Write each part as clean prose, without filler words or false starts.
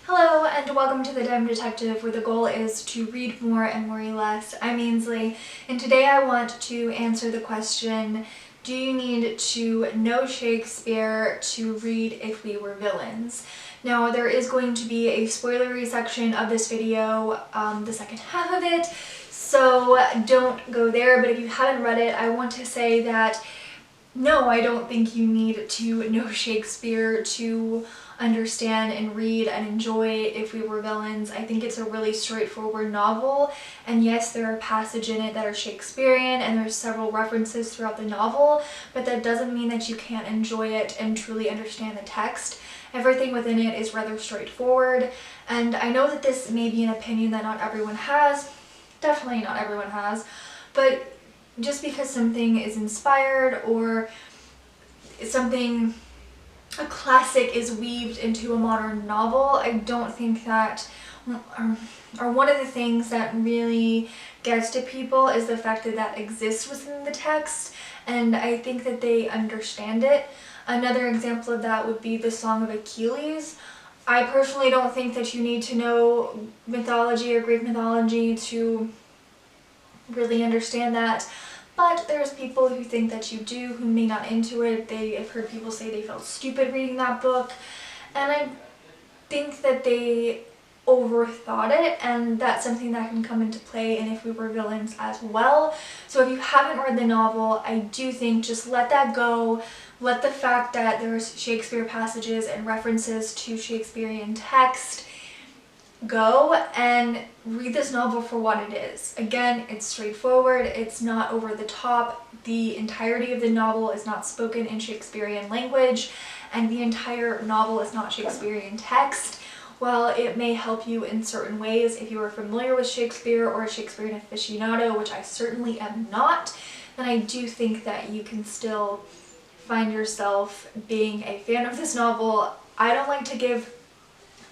Hello and welcome to the Diamond Detective, where the goal is to read more and worry less. I'm Ainsley, and today I want to answer the question, do you need to know Shakespeare to read If We Were Villains? Now there is going to be a spoilery section of this video, the second half of it, so don't go there, but if you haven't read it, I want to say that no, I don't think you need to know Shakespeare to understand and read and enjoy If We Were Villains. I think it's a really straightforward novel, and yes, there are passages in it that are Shakespearean and there's several references throughout the novel, but that doesn't mean that you can't enjoy it and truly understand the text. Everything within it is rather straightforward, and I know that this may be an opinion that not everyone has, definitely not everyone has, but just because something is inspired or a classic is weaved into a modern novel, I don't think that, or one of the things that really gets to people is the fact that that exists within the text, and I think that they understand it. Another example of that would be the Song of Achilles. I personally don't think that you need to know mythology or Greek mythology to really understand that, but there's people who think that you do, who may not into it. I've heard people say they felt stupid reading that book, and I think that they overthought it, and that's something that can come into play in If We Were Villains as well. So if you haven't read the novel, I do think just let that go. Let the fact that there's Shakespeare passages and references to Shakespearean text go and read this novel for what it is. Again, it's straightforward, it's not over the top, the entirety of the novel is not spoken in Shakespearean language, and the entire novel is not Shakespearean text. While it may help you in certain ways if you are familiar with Shakespeare or a Shakespearean aficionado, which I certainly am not, then I do think that you can still find yourself being a fan of this novel. I don't like to give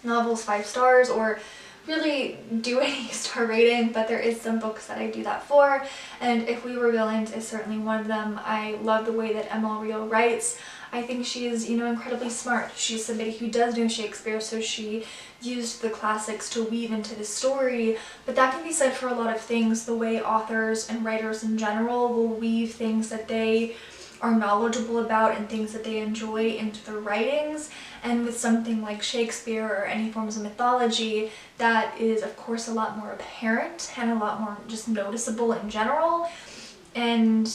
novels 5 stars or really do any star rating, but there is some books that I do that for, and If We Were Villains is certainly one of them. I love the way that Emma Rio writes. I think she is, incredibly smart. She's somebody who does know Shakespeare, so she used the classics to weave into the story, but that can be said for a lot of things. The way authors and writers in general will weave things that they are knowledgeable about and things that they enjoy into their writings, and with something like Shakespeare or any forms of mythology, that is of course a lot more apparent and a lot more just noticeable in general, and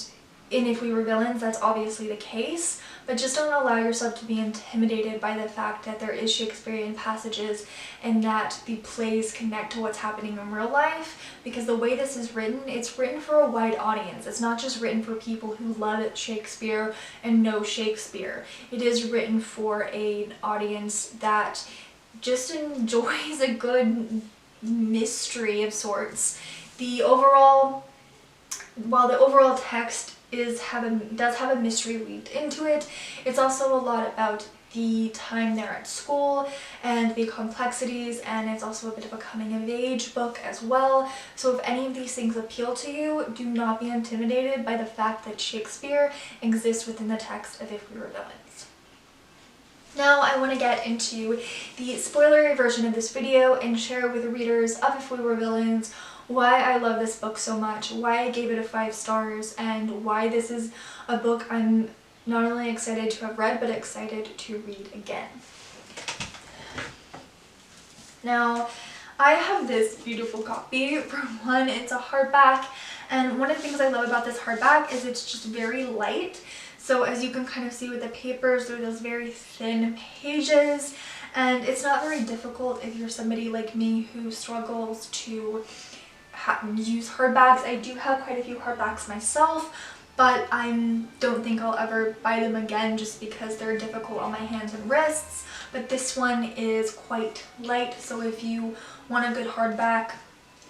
in If We Were Villains that's obviously the case, but just don't allow yourself to be intimidated by the fact that there is Shakespearean passages and that the plays connect to what's happening in real life, because the way this is written, it's written for a wide audience. It's not just written for people who love Shakespeare and know Shakespeare. It is written for an audience that just enjoys a good mystery of sorts. While the overall text does have a mystery weaved into it, it's also a lot about the time they're at school and the complexities, and it's also a bit of a coming of age book as well. So if any of these things appeal to you, do not be intimidated by the fact that Shakespeare exists within the text of If We Were Villains. Now I want to get into the spoilery version of this video and share with the readers of If We Were Villains why I love this book so much, why I gave it a 5 stars, and why this is a book I'm not only excited to have read, but excited to read again. Now, I have this beautiful copy. For one, it's a hardback, and one of the things I love about this hardback is it's just very light. So as you can kind of see with the papers, there are those very thin pages, and it's not very difficult if you're somebody like me who struggles to use hardbacks. I do have quite a few hardbacks myself, but I don't think I'll ever buy them again just because they're difficult on my hands and wrists. But this one is quite light, so if you want a good hardback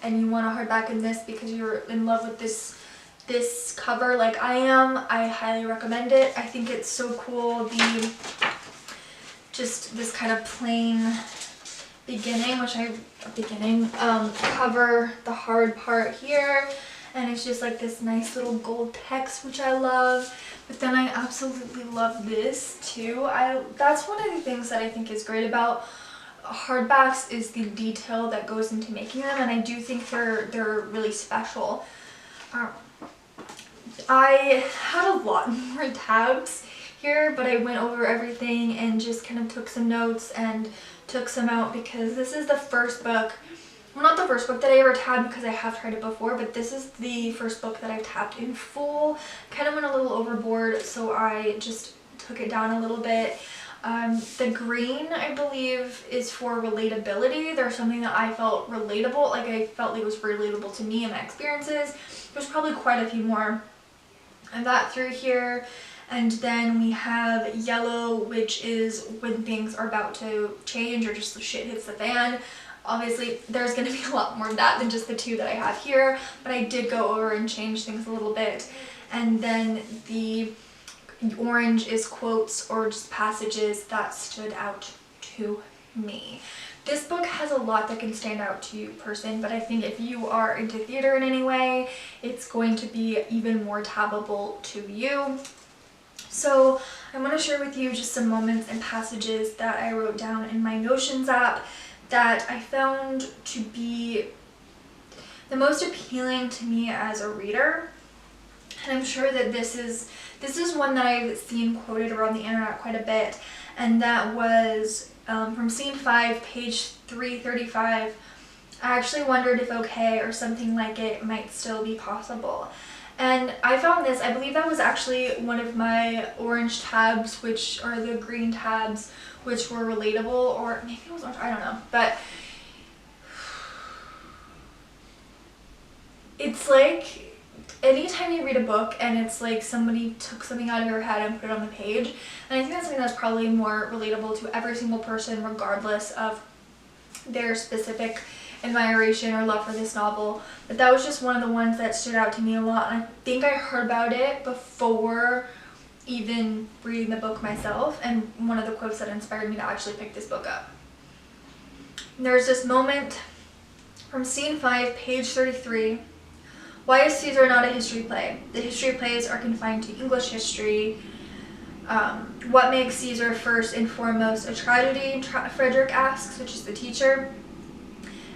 and you want a hardback in this because you're in love with this cover like I am, I highly recommend it. I think it's so cool, just this kind of plain cover, the hard part here, and it's just like this nice little gold text, which I love. But then I absolutely love this too. That's one of the things that I think is great about hardbacks is the detail that goes into making them, and I do think they're really special. I had a lot more tabs here, but I went over everything and just kind of took some notes and took some out because this is the first book, well, not the first book that I ever tabbed because I have tried it before, but this is the first book that I've tabbed in full. Kind of went a little overboard, so I just took it down a little bit. The green, I believe, is for relatability. There's something that I felt relatable, like I felt like it was relatable to me and my experiences. There's probably quite a few more of that through here. And then we have yellow, which is when things are about to change or just the shit hits the fan. Obviously, there's going to be a lot more of that than just the two that I have here, but I did go over and change things a little bit. And then the orange is quotes or just passages that stood out to me. This book has a lot that can stand out to you, person, but I think if you are into theater in any way, it's going to be even more tabbable to you. So I want to share with you just some moments and passages that I wrote down in my Notions app that I found to be the most appealing to me as a reader. And I'm sure that this is one that I've seen quoted around the internet quite a bit, and that was from scene 5, page 335. I actually wondered if okay or something like it might still be possible. And I found this, I believe that was actually one of my orange tabs, which are the green tabs, which were relatable, or maybe it was orange, I don't know. But it's like anytime you read a book and it's like somebody took something out of your head and put it on the page, and I think that's something that's probably more relatable to every single person regardless of their specific admiration or love for this novel. But that was just one of the ones that stood out to me a lot, and I think I heard about it before even reading the book myself, and one of the quotes that inspired me to actually pick this book up. There's this moment from scene 5, page 33. Why is Caesar not a history play? The history plays are confined to English history. What makes Caesar first and foremost a tragedy? Frederick asks, which is the teacher.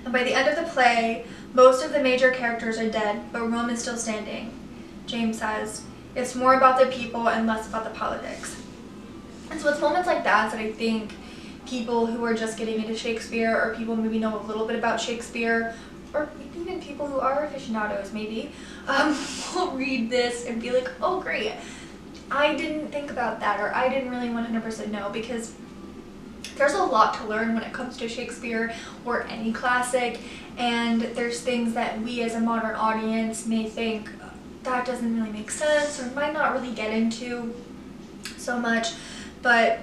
And by the end of the play, most of the major characters are dead, but Rome is still standing. James says, it's more about the people and less about the politics. And so it's moments like that I think people who are just getting into Shakespeare, or people maybe know a little bit about Shakespeare, or even people who are aficionados maybe, will read this and be like, oh great, I didn't think about that, or I didn't really 100% know, because there's a lot to learn when it comes to Shakespeare or any classic, and there's things that we as a modern audience may think that doesn't really make sense or might not really get into so much, but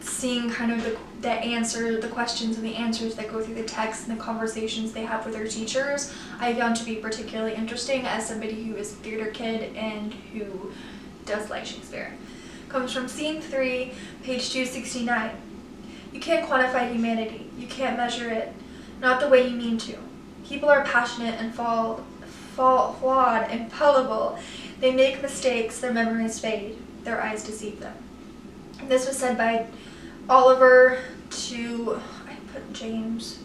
seeing kind of the questions and the answers that go through the text and the conversations they have with their teachers, I found to be particularly interesting as somebody who is a theater kid and who does like Shakespeare. Comes from scene 3, page 269. You can't quantify humanity. You can't measure it. Not the way you mean to. People are passionate and flawed and fallible. They make mistakes, their memories fade, their eyes deceive them. And this was said by Oliver to, I put James,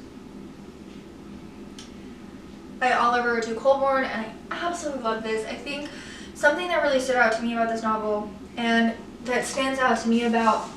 by Oliver to Colborne, and I absolutely love this. I think something that really stood out to me about this novel, and that stands out to me about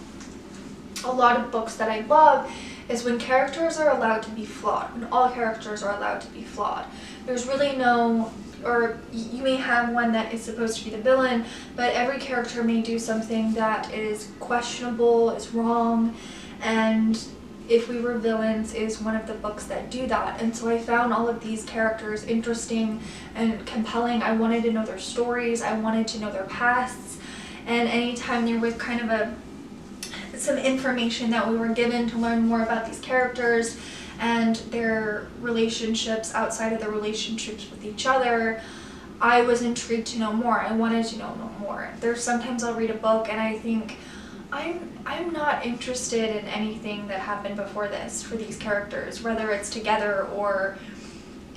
a lot of books that I love, is when characters are allowed to be flawed, when all characters are allowed to be flawed. There's really no, or you may have one that is supposed to be the villain, but every character may do something that is questionable, is wrong, and If We Were Villains is one of the books that do that. And so I found all of these characters interesting and compelling. I wanted to know their stories, I wanted to know their pasts, and anytime there was kind of some information that we were given to learn more about these characters and their relationships outside of their relationships with each other, I was intrigued to know more. I wanted to know more. There's sometimes I'll read a book and I think, I'm not interested in anything that happened before this for these characters, whether it's together or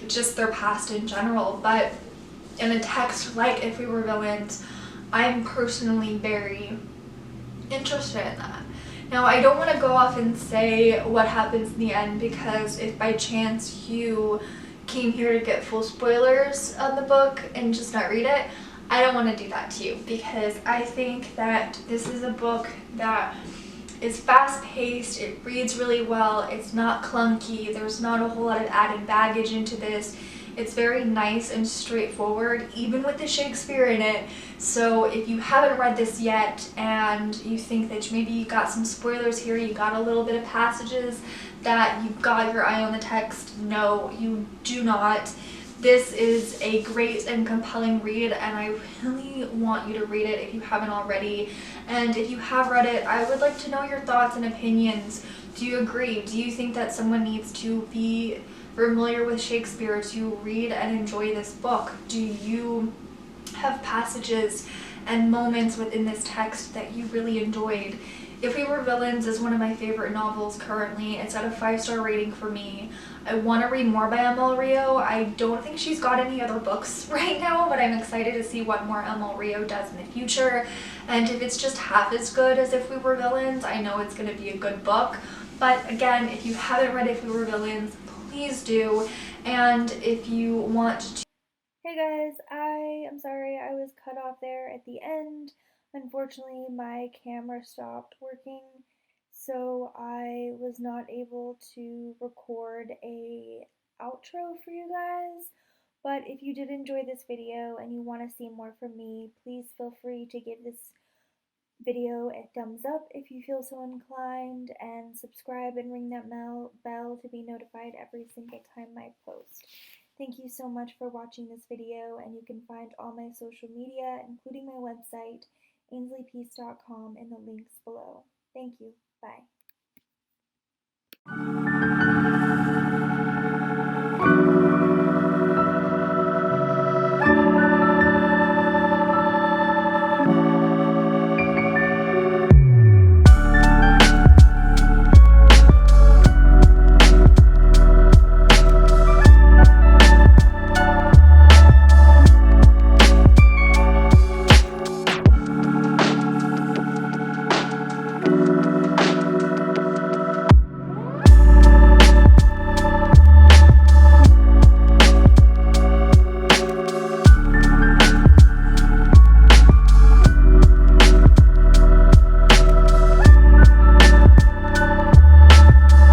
just their past in general. But in a text like If We Were Villains, I'm personally very interested in that. Now, I don't want to go off and say what happens in the end, because if by chance you came here to get full spoilers on the book and just not read it, I don't want to do that to you, because I think that this is a book that is fast-paced, it reads really well, it's not clunky, there's not a whole lot of added baggage into this. It's very nice and straightforward, even with the Shakespeare in it. So if you haven't read this yet and you think that maybe you got some spoilers here, you got a little bit of passages that you got your eye on the text, no, you do not. This is a great and compelling read, and I really want you to read it if you haven't already. And if you have read it, I would like to know your thoughts and opinions. Do you agree? Do you think that someone needs to be familiar with Shakespeare to read and enjoy this book? Do you have passages and moments within this text that you really enjoyed? If We Were Villains is one of my favorite novels currently. It's at a 5-star rating for me. I want to read more by Emil Rio. I don't think she's got any other books right now, but I'm excited to see what more Emil Rio does in the future. And if it's just half as good as If We Were Villains, I know it's going to be a good book. But again, if you haven't read If We Were Villains, please do. And if you want to... Hey guys, I am sorry I was cut off there at the end. Unfortunately, my camera stopped working, so I was not able to record a outro for you guys. But if you did enjoy this video and you want to see more from me, please feel free to give this video a thumbs up if you feel so inclined, and subscribe and ring that bell to be notified every single time I post. Thank you so much for watching this video, and you can find all my social media, including my website, ainsleypeace.com, in the links below. Thank you. Bye.